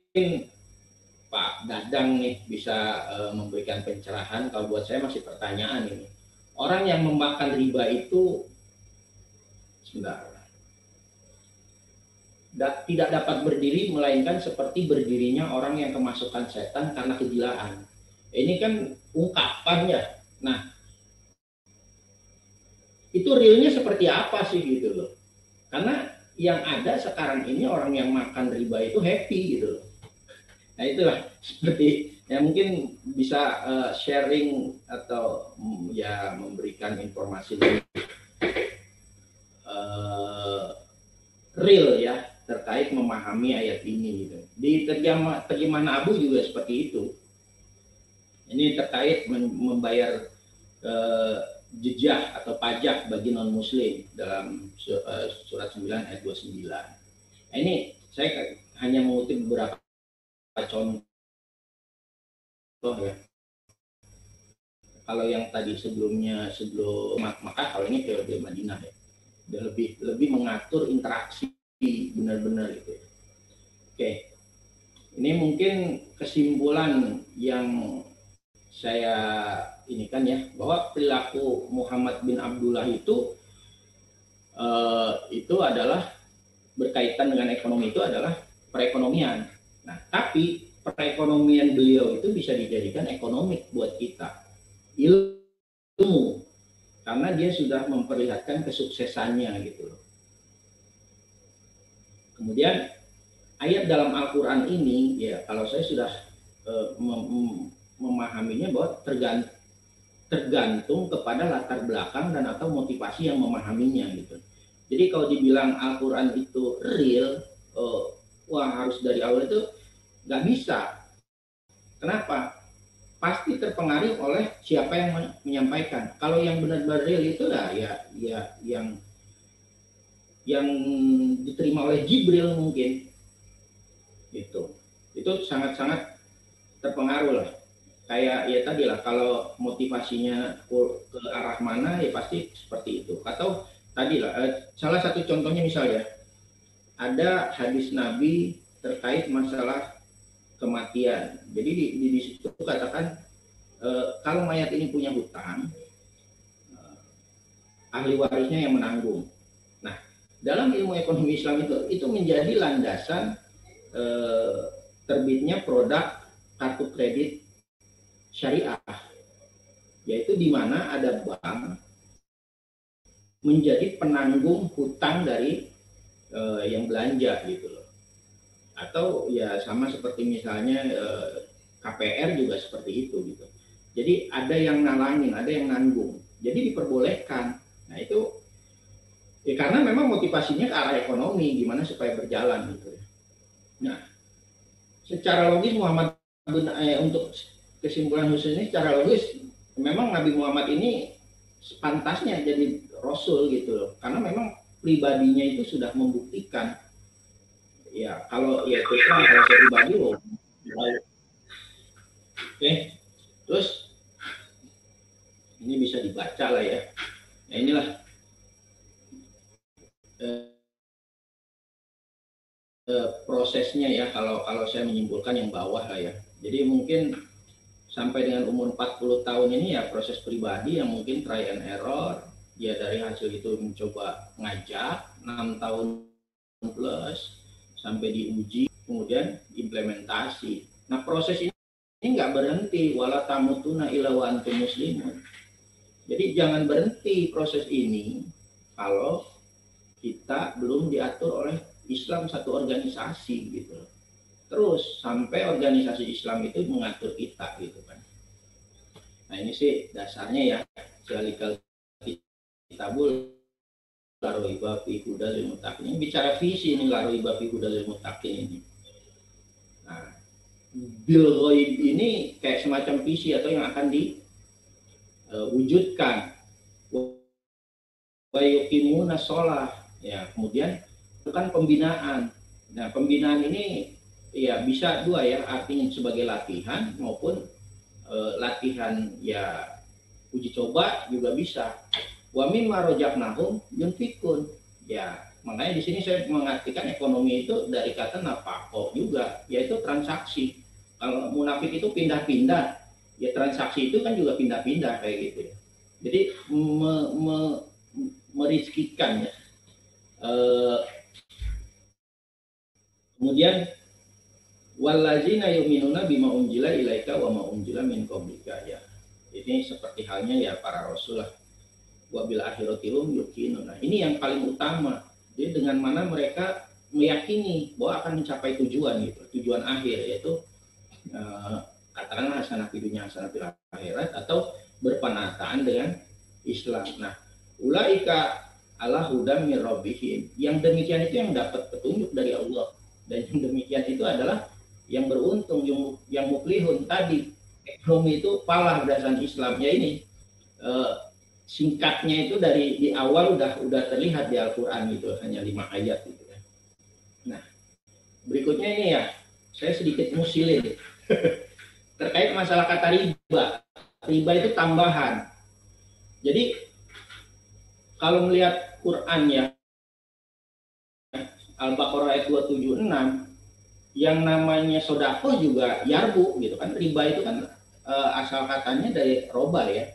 Pak Dadang nih bisa memberikan pencerahan. Kalau buat saya masih pertanyaan ini. Orang yang memakan riba itu tidak dapat berdiri melainkan seperti berdirinya orang yang kemasukan setan karena kegilaan. Ini kan ungkapan ya. Nah, itu realnya seperti apa sih gitu loh. Karena yang ada sekarang ini orang yang makan riba itu happy gitu loh. Nah itulah seperti ya mungkin bisa sharing atau ya memberikan informasi real ya terkait memahami ayat ini gitu. Di terjemahan Abu juga seperti itu. Ini terkait membayar jejah atau pajak bagi non muslim dalam surat 9 ayat 29. Nah, ini saya hanya mengutip beberapa contoh ya. Kalau yang tadi sebelum maka kalau ini periode Madinah ya. Udah lebih mengatur interaksi benar-benar gitu ya. Oke. Ini mungkin kesimpulan yang saya ini kan ya, bahwa perilaku Muhammad bin Abdullah itu adalah berkaitan dengan ekonomi, itu adalah perekonomian. Nah, tapi perekonomian beliau itu bisa dijadikan ekonomi buat kita. Ilmu. Karena dia sudah memperlihatkan kesuksesannya gitu loh. Kemudian ayat dalam Al-Quran ini, ya kalau saya sudah memahaminya bahwa tergantung kepada latar belakang dan atau motivasi yang memahaminya gitu. Jadi kalau dibilang Al-Quran itu real, wah harus dari awal itu nggak bisa. Kenapa? Pasti terpengaruh oleh siapa yang menyampaikan. Kalau yang benar-benar real itu ya yang diterima oleh Jibril mungkin gitu. Itu sangat-sangat terpengaruh lah. Kayak ya tadi lah, kalau motivasinya ke arah mana ya pasti seperti itu. Atau tadi lah, salah satu contohnya misalnya ada hadis Nabi terkait masalah kematian. Jadi di situ katakan kalau mayat ini punya hutang, ahli warisnya yang menanggung. Nah, dalam ilmu ekonomi Islam itu menjadi landasan terbitnya produk kartu kredit syariah, yaitu di mana ada bank menjadi penanggung hutang dari yang belanja gitu loh. Atau ya sama seperti misalnya KPR juga seperti itu gitu. Jadi ada yang nalangin, ada yang nanggung. Jadi diperbolehkan. Nah itu ya karena memang motivasinya ke arah ekonomi, gimana supaya berjalan gitu. Nah, secara logis Muhammad untuk kesimpulan khususnya secara logis, memang Nabi Muhammad ini pantasnya jadi Rasul gitu loh, karena memang pribadinya itu sudah membuktikan. Ya kalau ya itu kan kalau saya pribadi loh. Oke, terus ini bisa dibaca lah ya. Nah inilah prosesnya ya, kalau saya menyimpulkan yang bawah lah ya. Jadi mungkin sampai dengan umur 40 tahun ini ya proses pribadi yang mungkin try and error, ya dari hasil itu mencoba ngajak 6 tahun plus sampai diuji, kemudian implementasi. Nah proses ini nggak berhenti, wala tamutuna illa wa antum muslimun. Jadi jangan berhenti proses ini kalau kita belum diatur oleh Islam satu organisasi gitu. Terus sampai organisasi Islam itu mengatur kita gitu kan. Nah ini sih dasarnya ya, zalikal kitabul la raiba fi hudal lil muttaqin. Ini bicara visi ini, la raiba fi hudal lil muttaqin ini. Nah, bil ghaib ini kayak semacam visi atau yang akan diwujudkan. Wa yuqimuna shalah, ya, kemudian bukan pembinaan. Nah, pembinaan ini ya bisa dua ya, artinya sebagai latihan maupun latihan ya uji coba juga bisa. Wa mimma razaqnahum yunfikun. Ya, makanya di sini saya mengartikan ekonomi itu dari kata nafaqo juga, yaitu transaksi. Kalau munafik itu pindah-pindah, ya transaksi itu kan juga pindah-pindah kayak gitu ya. Jadi merizkikan ya. Kemudian wallazina yu'minuna bima unzila ilaika wa ma unzila min qablika, ya. Ini seperti halnya ya para rasul lah. Wa bil akhirati hum yuqinun. Nah, ini yang paling utama. Jadi dengan mana mereka meyakini bahwa akan mencapai tujuan gitu, tujuan akhir, yaitu katakanlah hasanah fid dunya hasanah fil akhirat, atau berpenataan dengan Islam. Nah, ulaika ala hudam mir rabbihim. Yang demikian itu yang dapat petunjuk dari Allah, dan yang demikian itu adalah yang beruntung, yang muflihun tadi. Ekonomi itu falah berdasarkan Islam. Ya ini singkatnya itu dari di awal udah terlihat di Al-Qur'an gitu, hanya 5 ayat gitu ya. Nah, berikutnya ini ya, saya sedikit musilin terkait masalah kata riba. Riba itu tambahan. Jadi kalau melihat Quran ya, Al-Baqarah ayat 276, yang namanya sodakoh juga yarbu gitu kan. Riba itu kan asal katanya dari roba ya,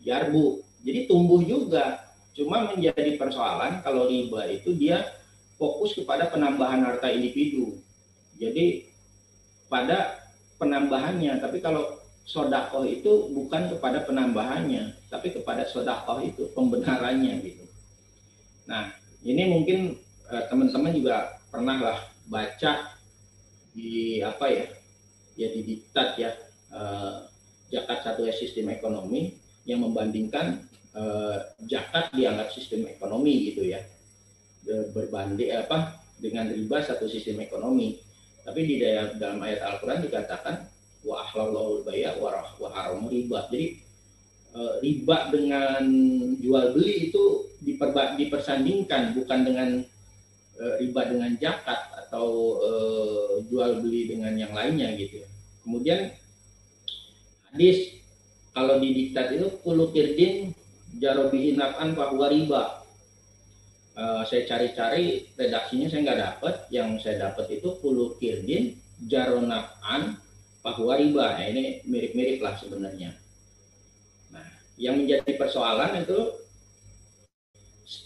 yarbu. Jadi tumbuh juga. Cuma menjadi persoalan kalau riba itu dia fokus kepada penambahan harta individu. Jadi pada penambahannya, tapi kalau sodakoh itu bukan kepada penambahannya, tapi kepada sodakoh itu pembenarannya gitu. Nah, ini mungkin teman-teman juga pernah lah baca di apa ya, di diktat ya, zakat satu sistem ekonomi yang membandingkan zakat dianggap sistem ekonomi gitu ya, berbanding dengan riba satu sistem ekonomi. Tapi di dalam ayat Al-Quran dikatakan wa ahlallahu al-bay' wa haram riba. Jadi riba dengan jual beli itu dipersandingkan, bukan dengan riba dengan zakat atau jual beli dengan yang lainnya gitu. Kemudian hadis kalau di diktat itu kullu qirdin jarobihi naf'an fa huwa riba. Saya cari-cari redaksinya saya nggak dapat. Yang saya dapat itu kullu qirdin jaronaf'an fa huwa riba. Nah, ini mirip-mirip lah sebenarnya. Nah, yang menjadi persoalan itu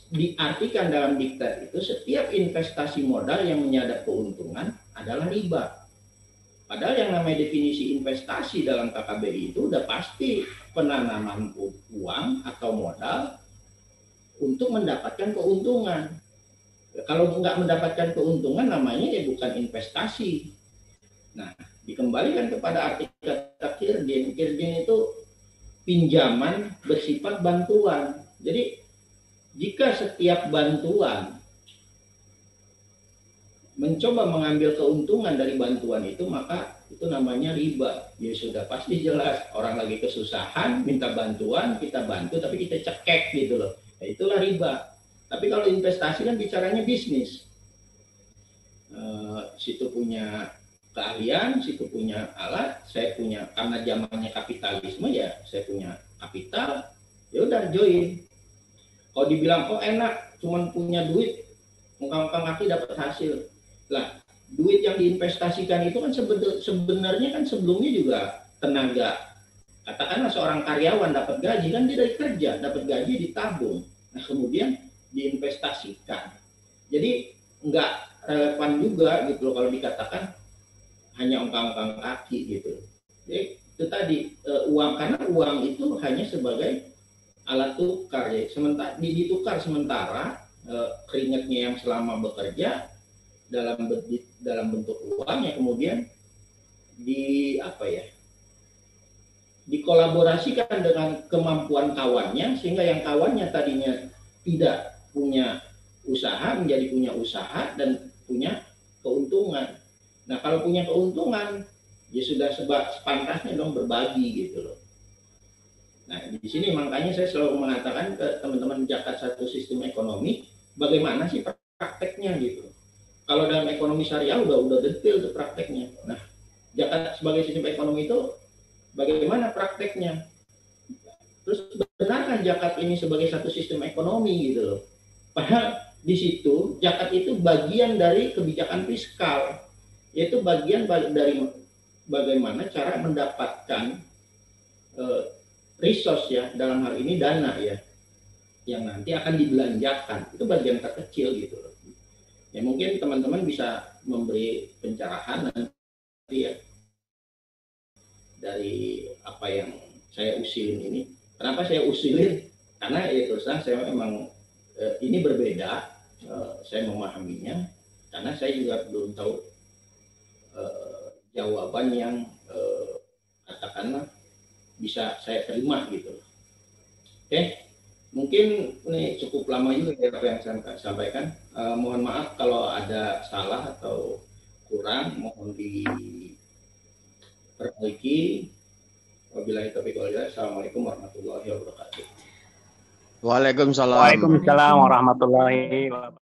diartikan dalam diktat itu setiap investasi modal yang menyadap keuntungan adalah riba. Padahal yang namanya definisi investasi dalam KKBI itu udah pasti penanaman uang atau modal untuk mendapatkan keuntungan. Kalau nggak mendapatkan keuntungan namanya ya bukan investasi. Nah, dikembalikan kepada arti kata kirdin. Kirdin itu pinjaman bersifat bantuan. Jadi jika setiap bantuan mencoba mengambil keuntungan dari bantuan itu, maka itu namanya riba. Ya sudah pasti jelas, orang lagi kesusahan minta bantuan, kita bantu tapi kita cekek gitu loh. Ya, itulah riba. Tapi kalau investasi kan bicaranya bisnis. Situ punya keahlian, situ punya alat, saya punya, karena zamannya kapitalisme ya saya punya kapital, ya udah join. Kalau dibilang kok enak, cuman punya duit, ungkang-ungkang kaki dapat hasil. Lah, duit yang diinvestasikan itu kan sebenarnya kan sebelumnya juga tenaga. Katakanlah seorang karyawan dapat gaji, kan dia dari kerja, dapat gaji ditabung. Nah, kemudian diinvestasikan. Jadi nggak relevan juga gitu loh kalau dikatakan hanya ungkang-ungkang kaki gitu. Jadi itu tadi uang, karena uang itu hanya sebagai alat tukar ya. Sementara ditukar sementara keringatnya yang selama bekerja dalam bentuk uang yang kemudian dikolaborasikan dengan kemampuan kawannya, sehingga yang kawannya tadinya tidak punya usaha menjadi punya usaha dan punya keuntungan. Nah, kalau punya keuntungan ya sudah sepantasnya dong berbagi gitu loh. Nah, di sini makanya saya selalu mengatakan ke teman-teman zakat satu sistem ekonomi, bagaimana sih prakteknya gitu. Kalau dalam ekonomi syariah udah detail tuh prakteknya. Nah, zakat sebagai sistem ekonomi itu bagaimana prakteknya? Terus benarkah zakat ini sebagai satu sistem ekonomi gitu loh? Padahal di situ zakat itu bagian dari kebijakan fiskal, yaitu bagian dari bagaimana cara mendapatkan resource ya, dalam hal ini dana ya, yang nanti akan dibelanjakan. Itu bagian terkecil gitu loh. Ya mungkin teman-teman bisa memberi pencerahan nanti ya dari apa yang saya usilin ini. Kenapa saya usilin? Karena ya terus terang saya memang ini berbeda, saya memahaminya karena saya juga belum tahu jawaban yang katakanlah bisa saya terima gitu. Oke, mungkin ini cukup lama juga ya apa yang saya sampaikan. Mohon maaf kalau ada salah atau kurang, mohon diperbaiki. Wabillahi taufiq wal hidayah. Assalamualaikum warahmatullahi wabarakatuh. Waalaikumsalam. Waalaikumsalam warahmatullahi wabarakatuh.